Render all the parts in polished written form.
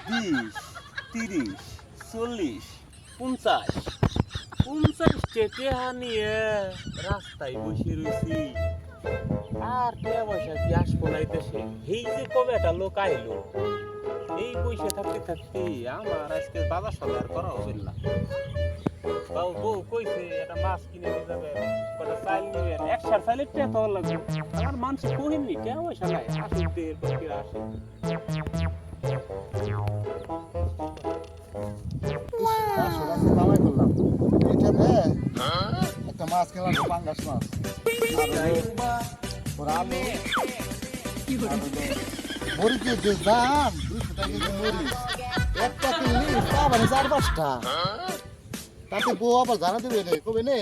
20, 30, 40, 50, 50 টেহা নিয়ে রাস্তায় বসে রয়েছি। আর টেহা পয়সা কি আসবো না এই দেশে? এই যে কবে একটা লোক আইলো, এই পয়সা থাকতে থাকতে আমার আজকে বাজার সদাই আর করা হবে না। তাও বউ কইছে একটা মাছ কিনে নিয়ে যাবে, কটা চাল নিবে, একসার চাইলে টেহা তো লাগবে। আমার মানুষ কহিননি টেহা পয়সা নাই, আসুক দের পক্ষে আসে। পাঁচশো টাকা কামাই করলাম এইটাতে একটা মাছ খেলাম পাঙ্গাস মাছ আর আলু মরিচের যে দাম 200 টাকা কেজি মরিচ একটা কিনলি পাবানি 4-5টা তাতে বউ আবার জানা দেবে নে কবে নে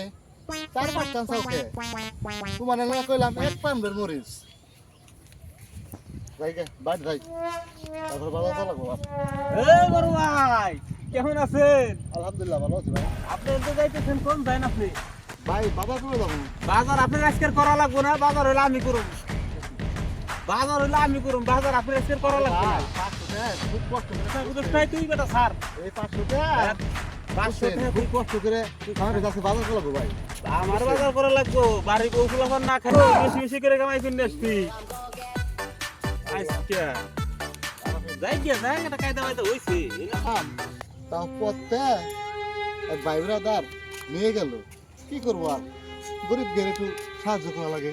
4-5টা চাওকে তোমার না কইলাম 1 পাউন্ডের মরিচ ভাই গে বাদ ভাই তারপর বাজার চলা গো এ বড় ভাই কেমন আছেন? আলহামদুলিল্লাহ ভালো আছি ভাই আপনি তো যাইতেছেন কোন যাইন আপনি? ভাই বাজার করে যাবো বাজার আপনার আজকে করা লাগবে না, বাজার হইলে আমি করুম। বাজার হইলে আমি করুম, বাজার আপনার আজকে করা লাগবে না। 500 টাকা খুব কষ্ট করে উদয়টাই তুই বেটা স্যার। এই 500 টাকা 500 টাকা খুব কষ্ট করে আমার কাছে বাজার করবো ভাই আমার বাজার করা লাগবে, বাড়ি বউগুলো এখন না খাবো, বেশি বেশি করে কামাই করে আসছি। আজকে যাই গিয়া যাই একটা কায়দা মাইদা হইছে। তাও পথে এক ভাই ব্রাদার নিয়ে গেল কি করবো আর গরিব গেলে একটু সাহায্য করা লাগে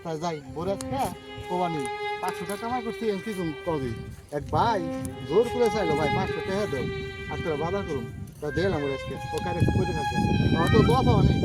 তাই যাই বলে হ্যাঁ কোবানি 500 টাকা কামাই করছি কি করি এক ভাই জোর করে চাইলো ভাই 500 টাকা দেও আজকে বাজার করুন তা দিলাম ওর আজকে ও কারে কইতে থাকে আমার তো দোয়া পাওয়া নেই